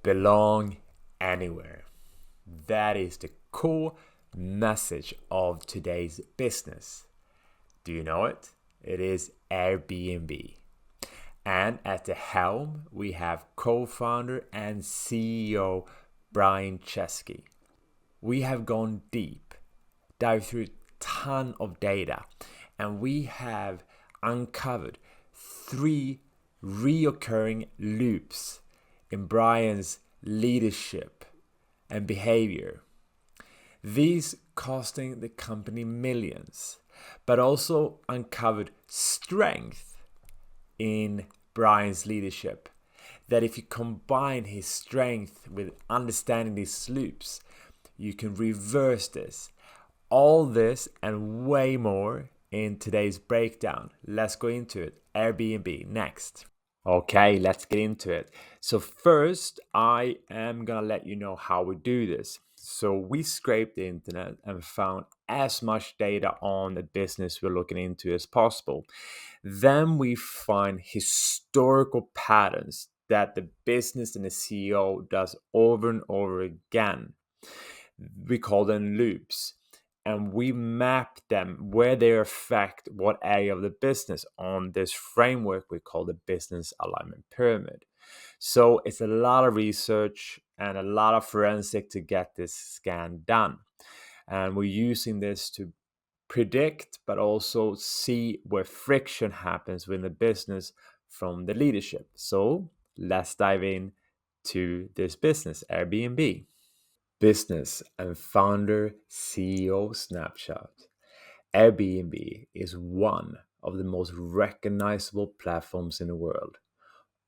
belong anywhere. That is the core message of today's business. Do you know it? It is Airbnb. And at the helm, we have co-founder and CEO Brian Chesky. We have gone deep, dived through a ton of data, and we have uncovered 3 reoccurring loops in Brian's leadership and behavior. These costing the company millions, but also uncovered strength in Brian's leadership. That if you combine his strength with understanding these loops, you can reverse this. All this and way more in today's breakdown. Let's go into it. Airbnb next. Okay, let's get into it. So first, I am gonna let you know how we do this. So we scraped the internet and found as much data on the business we're looking into as possible. Then we find historical patterns that the business and the CEO does over and over again. We call them loops. And we map them where they affect what area of the business on this framework we call the business alignment pyramid. So it's a lot of research and a lot of forensic to get this scan done. And we're using this to predict, but also see where friction happens within the business from the leadership. So let's dive in to this business, Airbnb. Business and founder CEO snapshot. Airbnb is one of the most recognizable platforms in the world,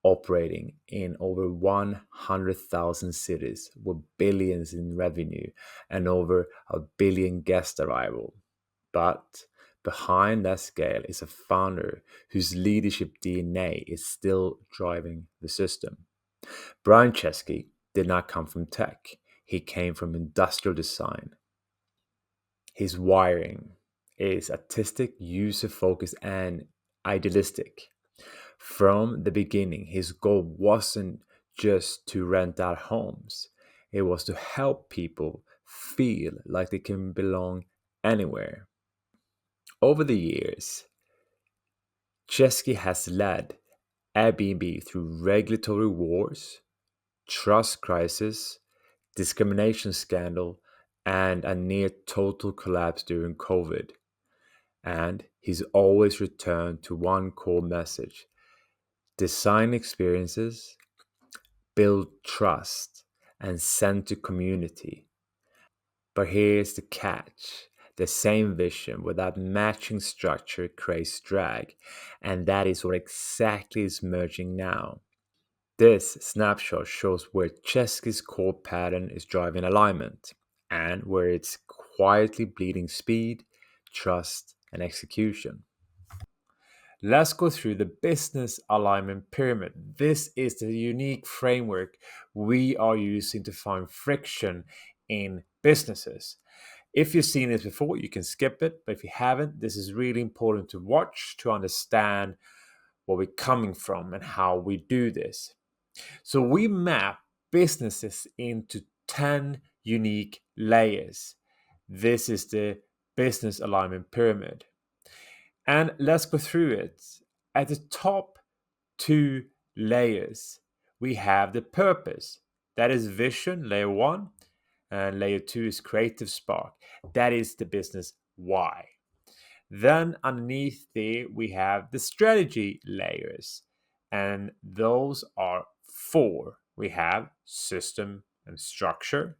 operating in over 100,000 cities with billions in revenue and over a billion guest arrival. But behind that scale is a founder whose leadership DNA is still driving the system. Brian Chesky did not come from tech. He came from industrial design. His wiring is artistic, user-focused, and idealistic. From the beginning, his goal wasn't just to rent out homes. It was to help people feel like they can belong anywhere. Over the years, Chesky has led Airbnb through regulatory wars, trust crisis, discrimination scandal, and a near total collapse during COVID. And he's always returned to one core message: design experiences, build trust, and send to community. But here's the catch: the same vision without matching structure creates drag, and that is what exactly is merging now. This snapshot shows where Chesky's core pattern is driving alignment and where it's quietly bleeding speed, trust, and execution. Let's go through the business alignment pyramid. This is the unique framework we are using to find friction in businesses. If you've seen this before, you can skip it, but if you haven't, this is really important to watch to understand where we're coming from and how we do this. So we map businesses into 10 unique layers. This is the business alignment pyramid. And let's go through it. At the top 2 layers, we have the purpose. That is vision, layer 1. And layer 2 is creative spark. That is the business why. Then underneath there, we have the strategy layers. And those are 4. We have system and structure,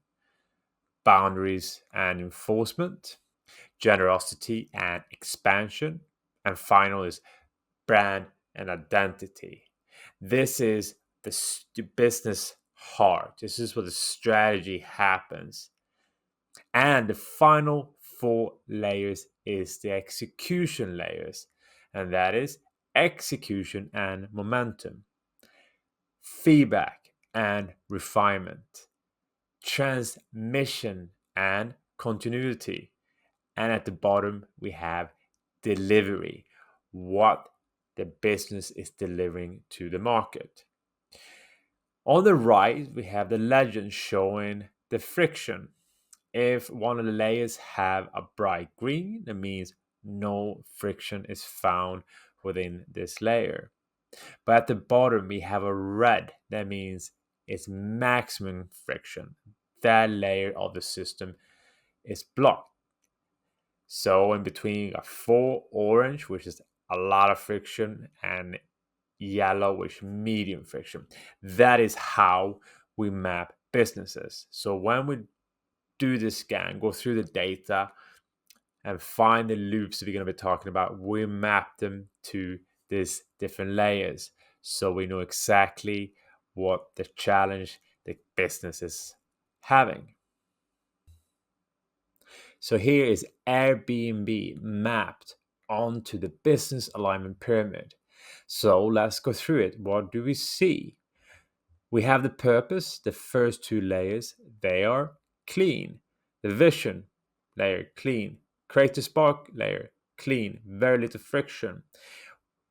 boundaries and enforcement, generosity and expansion, and final is brand and identity. This is the business heart. This is where the strategy happens. And the final 4 layers is the execution layers, and that is execution and momentum, feedback and refinement, transmission and continuity. And at the bottom, we have delivery, what the business is delivering to the market. On the right, we have the legend showing the friction. If one of the layers have a bright green, that means no friction is found within this layer. But at the bottom, we have a red, that means it's maximum friction. That layer of the system is blocked. So in between, a four orange, which is a lot of friction, and yellow, which medium friction. That is how we map businesses. So when we do this scan, go through the data, and find the loops we're going to be talking about, we map them to these different layers so we know exactly what the challenge the business is having. So here is Airbnb mapped onto the business alignment pyramid. So let's go through it. What do we see? We have the purpose, the first two layers, they are clean. The vision layer, clean. Creative spark layer, clean. Very little friction.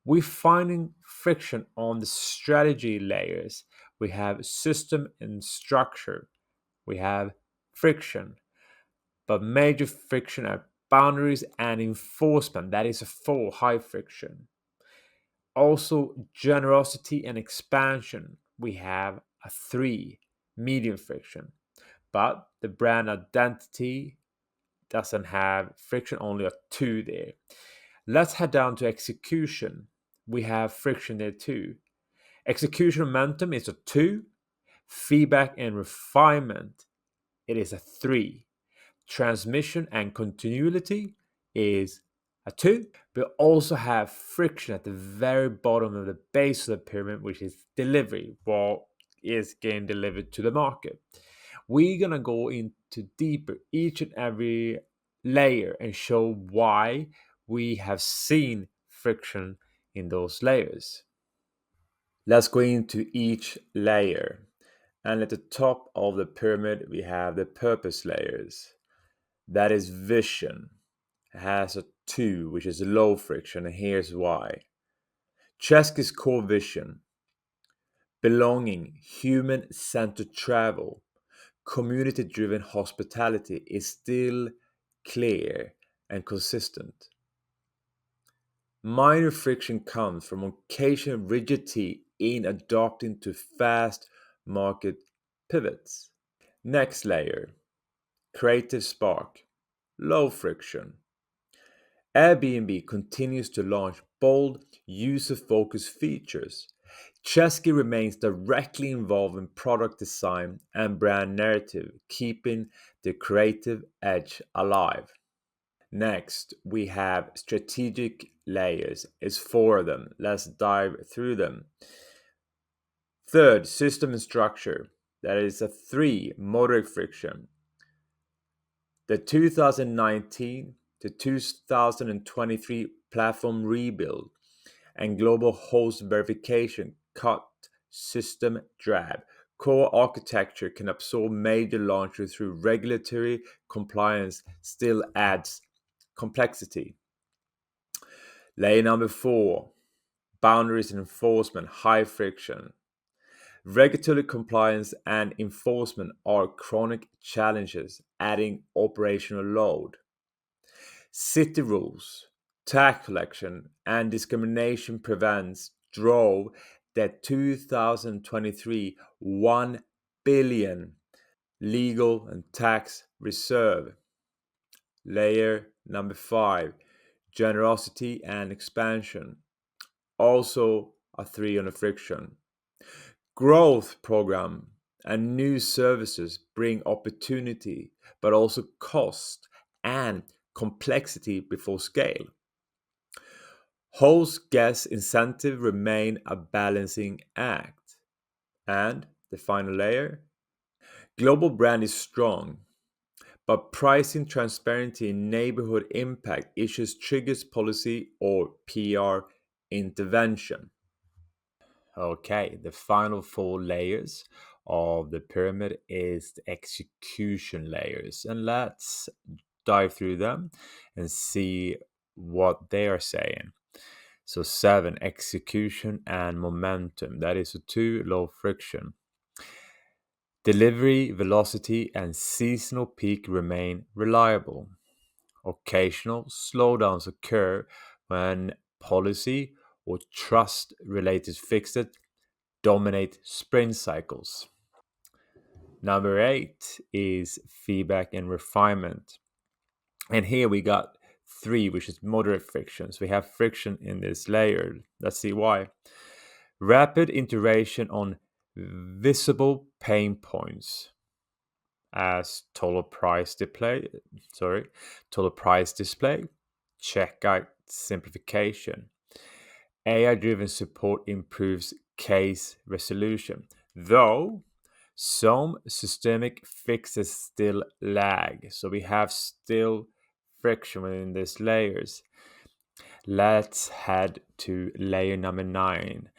We're finding friction on the strategy layers. We have system and structure. We have friction, but major friction are boundaries and enforcement. That is a four, high friction. Also, generosity and expansion. We have a three, medium friction. But the brand identity doesn't have friction, only a two there. Let's head down to execution. We have friction there too. Execution momentum is a two. Feedback and refinement, it is a three. Transmission and continuity is a two. We also have friction at the very bottom of the base of the pyramid, which is delivery, what is getting delivered to the market. We're gonna go into deeper each and every layer and show why we have seen friction in those layers. Let's go into each layer. And at the top of the pyramid, we have the purpose layers. That is vision. It has a 2, which is low friction, and here's why. Chesky's core vision: belonging, human centered travel, community driven hospitality is still clear and consistent. Minor friction comes from occasional rigidity in adapting to fast market pivots. Next layer, creative spark, low friction. Airbnb continues to launch bold, user focused features. Chesky remains directly involved in product design and brand narrative, keeping the creative edge alive. Next, we have strategic layers. It's four of them. Let's dive through them. Third, system and structure. That is a three, moderate friction. The 2019 to 2023 platform rebuild and global host verification cut system drag. Core architecture can absorb major launches through regulatory compliance, still adds complexity. Layer number four, boundaries and enforcement, high friction. Regulatory compliance and enforcement are chronic challenges, adding operational load. City rules, tax collection, and discrimination prevents drove that 2023 1 billion legal and tax reserve. Layer number 5, generosity and expansion. Also a 3 on the friction. Growth program and new services bring opportunity, but also cost and complexity before scale. Host guest incentive remain a balancing act. And the final layer, global brand is strong, but pricing transparency and neighborhood impact issues triggers policy or PR intervention. Okay, the final four layers of the pyramid is the execution layers. And let's dive through them and see what they are saying. So 7, execution and momentum. That is a 2, low friction. Delivery, velocity, and seasonal peak remain reliable. Occasional slowdowns occur when policy or trust related fixes dominate sprint cycles. Number 8 is feedback and refinement. And here we got 3, which is moderate frictions. We have friction in this layer. Let's see why. Rapid iteration on visible pain points as total price display, checkout simplification. AI-driven support improves case resolution, though some systemic fixes still lag. So we have still friction within these layers. Let's head to layer number 9.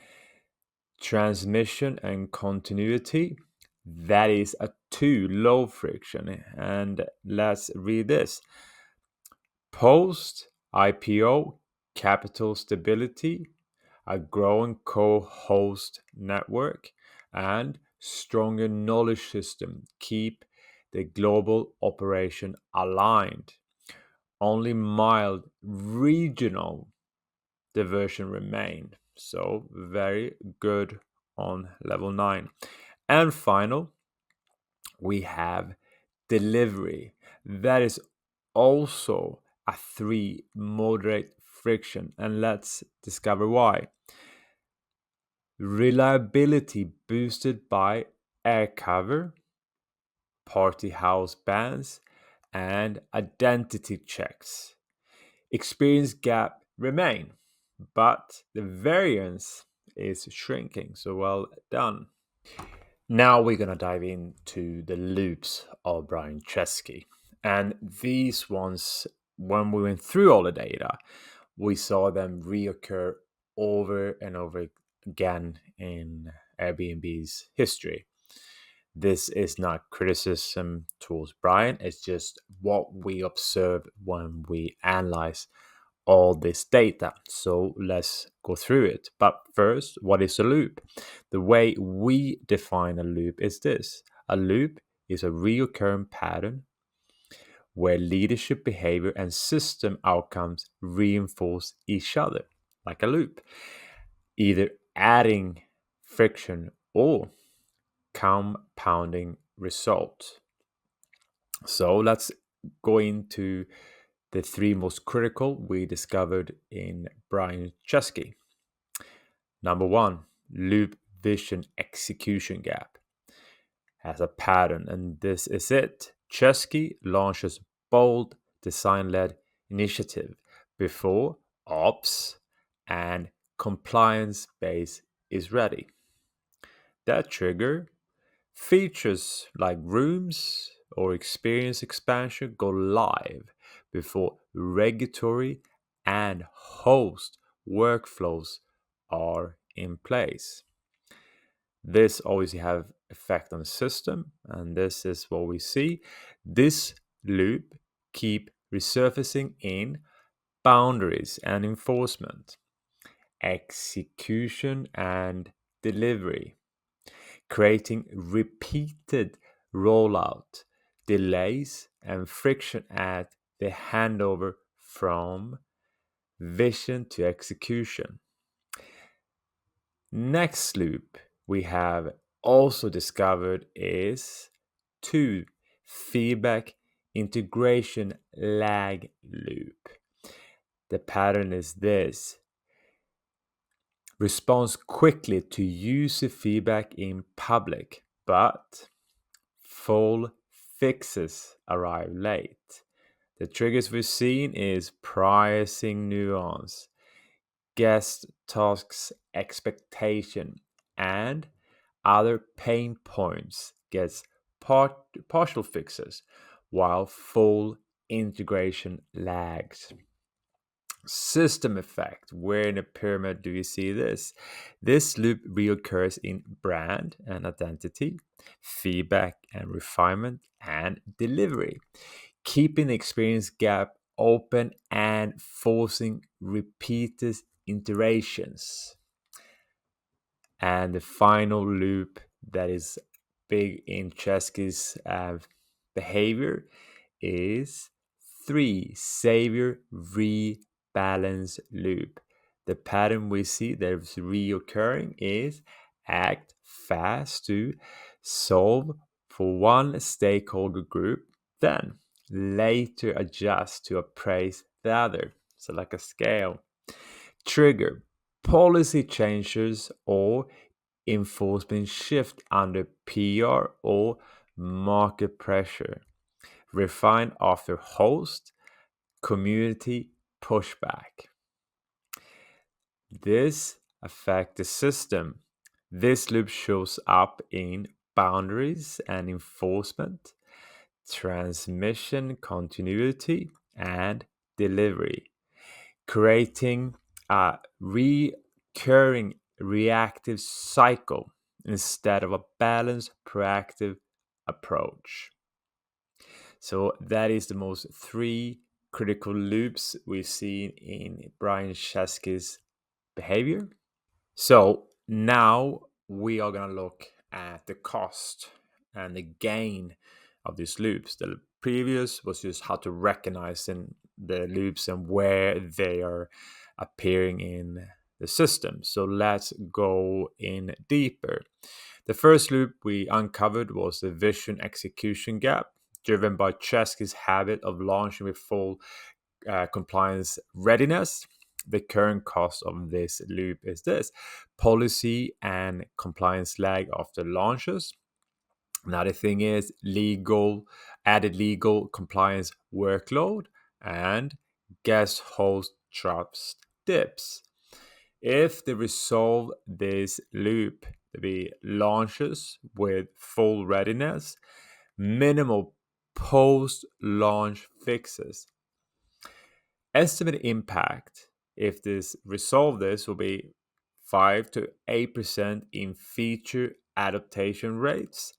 Transmission and continuity. That is a 2 low friction. And let's read this. Post IPO capital stability, a growing co-host network, and stronger knowledge system keep the global operation aligned. Only mild regional diversion remain. So very good on level 9. And final, we have delivery. That is also a 3 moderate friction, and let's discover why. Reliability boosted by air cover, party house bans, and identity checks. Experience gap remain, but the variance is shrinking. So well done. Now we're going to dive into the loops of Brian Chesky. And these ones, when we went through all the data, we saw them reoccur over and over again in Airbnb's history. This is not criticism towards Brian, it's just what we observe when we analyze all this data. So let's go through it. But first, what is a loop? The way we define a loop is this. A loop is a recurrent pattern where leadership behavior and system outcomes reinforce each other, like a loop, either adding friction or compounding result. So let's go into the 3 most critical we discovered in Brian Chesky. Number 1, loop vision execution gap has a pattern, and this is it. Chesky launches bold design-led initiative before ops and compliance base is ready. That trigger features like rooms or experience expansion go live before regulatory and host workflows are in place. This obviously have effect on the system, and this is what we see. This loop keep resurfacing in boundaries and enforcement, execution and delivery, creating repeated rollout, delays, and friction at the handover from vision to execution. Next loop we have also discovered is 2, feedback integration lag loop. The pattern is this. Responds quickly to user feedback in public, but full fixes arrive late. The triggers we've seen is pricing nuance, guest tasks expectation, and other pain points gets partial fixes while full integration lags. System effect. Where in the pyramid do you see this? This loop reoccurs in brand and identity, feedback and refinement, and delivery, keeping the experience gap open and forcing repeated iterations. And the final loop that is big in Chesky's behavior is 3. Savior rebalance loop. The pattern we see that's reoccurring is act fast to solve for one stakeholder group, then later adjust to appraise the other. So, like a scale. Trigger policy changes or enforcement shift under PR or market pressure. Refine after host community pushback. This affects the system. This loop shows up in boundaries and enforcement, transmission continuity, and delivery, creating a recurring reactive cycle instead of a balanced proactive approach. So that is the most 3 critical loops we've seen in Brian Chesky's behavior. So now we are going to look at the cost and the gain of these loops. The previous was just how to recognize the loops and where they are appearing in the system. So let's go in deeper. The first loop we uncovered was the vision execution gap, driven by Chesky's habit of launching with full compliance readiness. The current cost of this loop is this: policy and compliance lag after launches. Another thing is added legal compliance workload and guest host trust dips. If they resolve this loop, the launches with full readiness, minimal post-launch fixes. Estimated impact, if this resolve this, will be 5 to 8% in feature adaptation rates,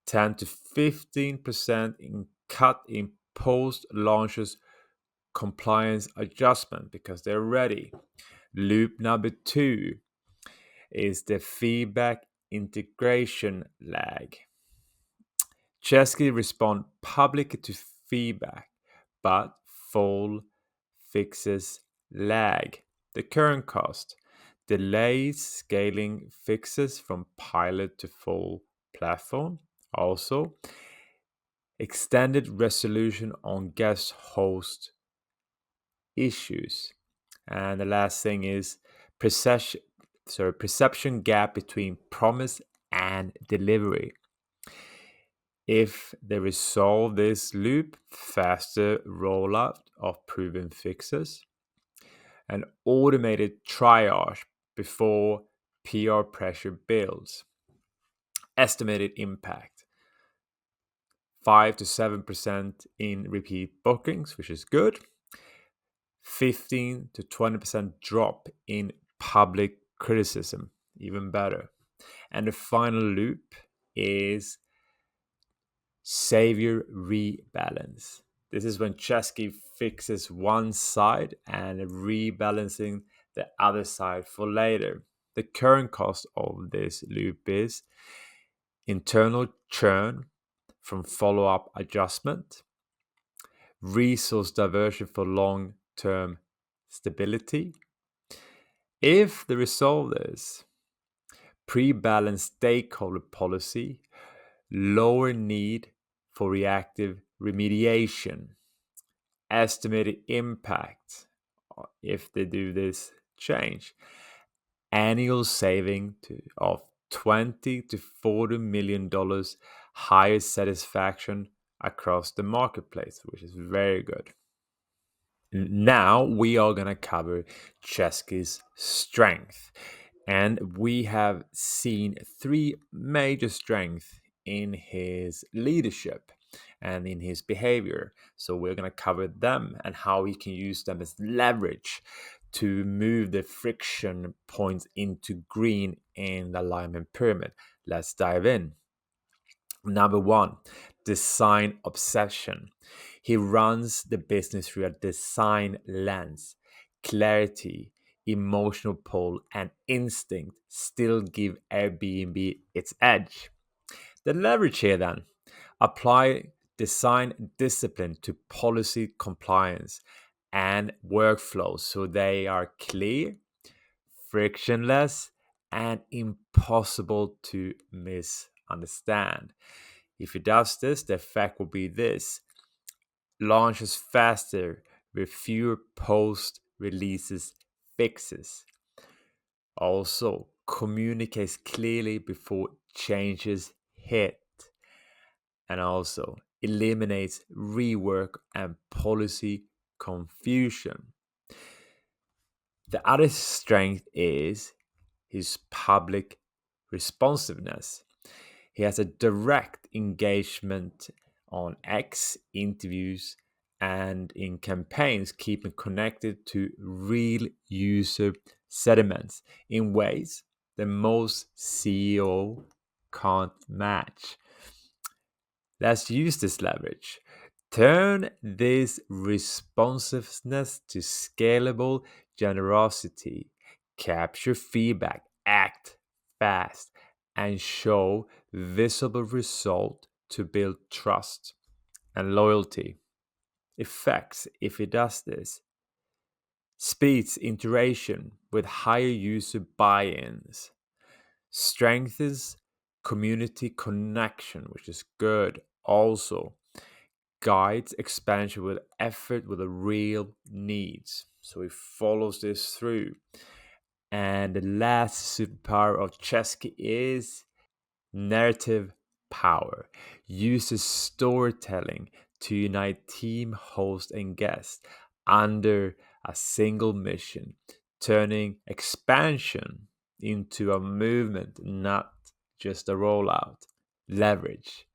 10 to 15% in cut in post-launches compliance adjustment because they're ready. Loop number 2 is the feedback integration lag. Chesky respond publicly to feedback, but full fixes lag. The current cost: delays scaling fixes from pilot to full platform. Also, extended resolution on guest host issues. And the last thing is perception gap between promise and delivery. If they resolve this loop, faster rollout of proven fixes, and automated triage before PR pressure builds. Estimated impact: 5 to 7% in repeat bookings, which is good. 15 to 20% drop in public criticism, even better. And the final loop is savior rebalance. This is when Chesky fixes one side and rebalancing the other side for later. The current cost of this loop is internal churn from follow-up adjustment, resource diversion for long-term stability. If they resolve this, pre-balanced stakeholder policy, lower need for reactive remediation. Estimated impact, if they do this change: annual saving of $20 to $40 million, higher satisfaction across the marketplace, which is very good. Now we are going to cover Chesky's strength. And we have seen 3 major strengths in his leadership and in his behavior. So we're going to cover them and how he can use them as leverage to move the friction points into green in the alignment pyramid. Let's dive in. Number 1, design obsession. He runs the business through a design lens: clarity, emotional pull, and instinct still give Airbnb its edge. The leverage here then: apply design discipline to policy compliance and workflows so they are clear, frictionless, and impossible to misunderstand. If it does this, the effect will be this: launches faster with fewer post releases fixes. Also, communicates clearly before changes hit, and also eliminates rework and policy confusion. The other strength is his public responsiveness. He has a direct engagement on X interviews and in campaigns, keeping connected to real user sentiments in ways that most CEO can't match. Let's use this leverage. Turn this responsiveness to scalable generosity. Capture feedback, act fast, and show visible result to build trust and loyalty. Effects, if it does this: speeds iteration with higher user buy-ins, strengthens community connection, which is good. Also, guides expansion with effort with a real needs. So he follows this through. And the last superpower of Chesky is narrative power. Uses storytelling to unite team, host, and guest under a single mission, turning expansion into a movement, not just a rollout. Leverage: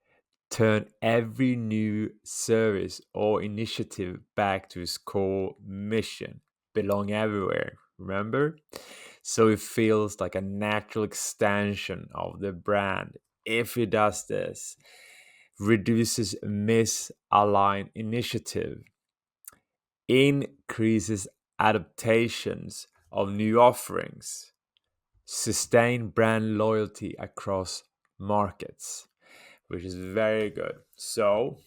turn every new service or initiative back to its core mission. Belong everywhere, remember? So it feels like a natural extension of the brand. If it does this, reduces misaligned initiative, increases adaptations of new offerings, sustain brand loyalty across markets, which is very good. So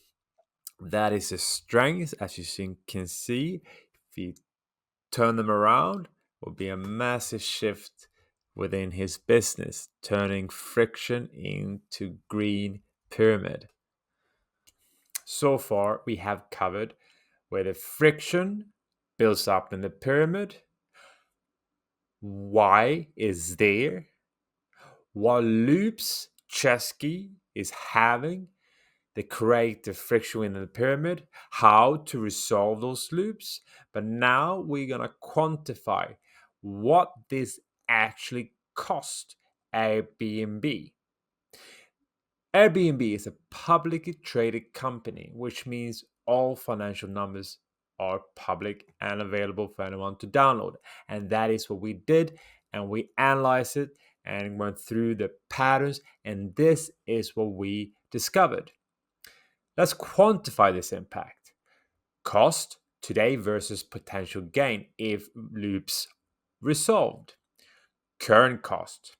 that is a strength, as you can see. If you turn them around, will be a massive shift within his business, turning friction into green pyramid. So far, we have covered where the friction builds up in the pyramid, why is there, what loops Chesky is having that create the friction in the pyramid, how to resolve those loops. But now we're going to quantify what this actually cost Airbnb. Airbnb is a publicly traded company, which means all financial numbers are public and available for anyone to download. And that is what we did. And we analyzed it and went through the patterns. And this is what we discovered. Let's quantify this impact. Cost today versus potential gain if loops resolved. Current cost: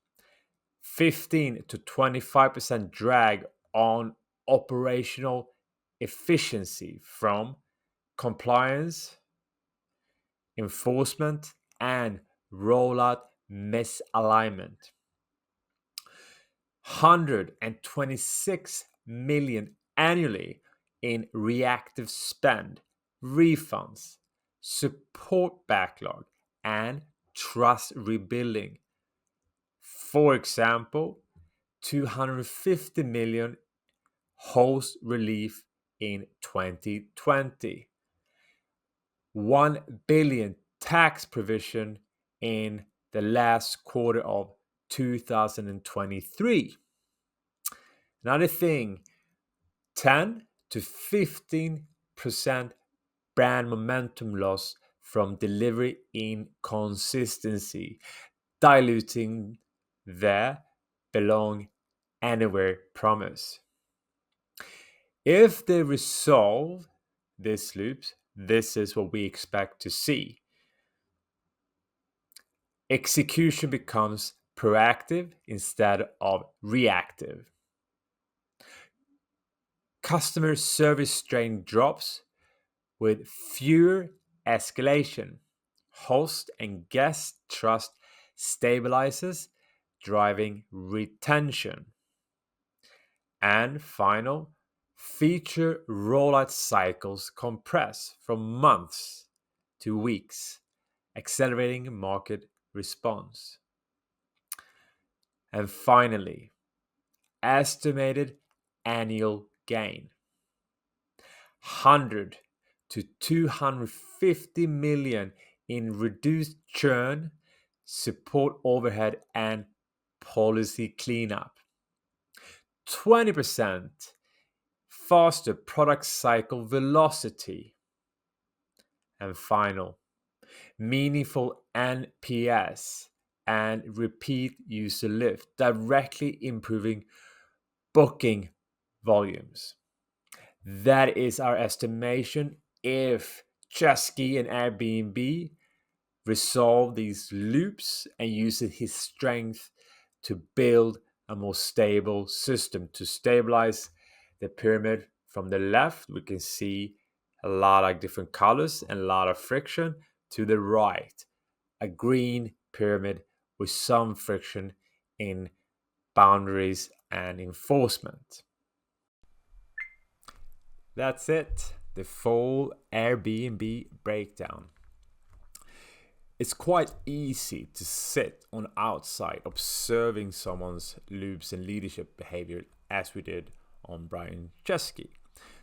15 to 25% drag on operational efficiency from compliance, enforcement, and rollout misalignment. 126 million annually in reactive spend, refunds, support backlog, and trust rebuilding. For example, 250 million host relief in 2020, 1 billion tax provision in the last quarter of 2023. Another thing, 10 to 15% brand momentum loss from delivery inconsistency, diluting the belong anywhere promise. If they resolve these loops, this is what we expect to see. Execution becomes proactive instead of reactive. Customer service strain drops with fewer escalation. Host and guest trust stabilizes, driving retention. And final, feature rollout cycles compress from months to weeks, accelerating market response. And finally, estimated annual gain 100 to 250 million in reduced churn, support overhead, and policy cleanup. 20% faster product cycle velocity. And final, meaningful NPS and repeat user lift, directly improving booking volumes. That is our estimation if Chesky and Airbnb resolve these loops and use his strength to build a more stable system. To stabilize the pyramid from the left, we can see a lot of different colors and a lot of friction. To the right, a green pyramid with some friction in boundaries and enforcement. That's it, the full Airbnb breakdown. It's quite easy to sit on outside observing someone's loops and leadership behavior as we did on Brian Chesky.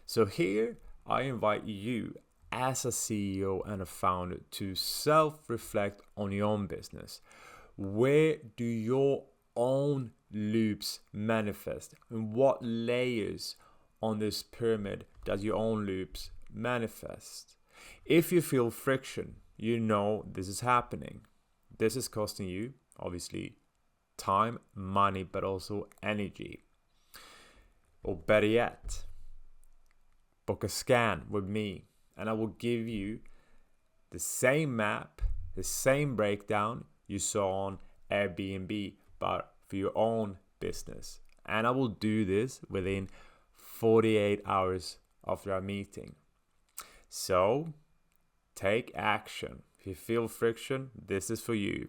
So here I invite you as a CEO and a founder to self-reflect on your own business. Where do your own loops manifest? And what layers on this pyramid does your own loops manifest? If you feel friction, you know this is happening. This is costing you, obviously, time, money, but also energy. Or better yet, book a scan with me and I will give you the same map, the same breakdown you saw on Airbnb, but for your own business. And I will do this within 48 hours after our meeting. So take action. If you feel friction, this is for you.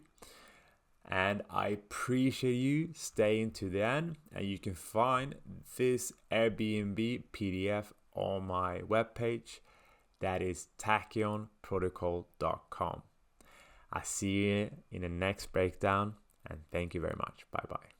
And I appreciate you staying to the end. And you can find this Airbnb PDF on my webpage. That is tachyonprotocol.com. I'll see you in the next breakdown. And thank you very much. Bye bye.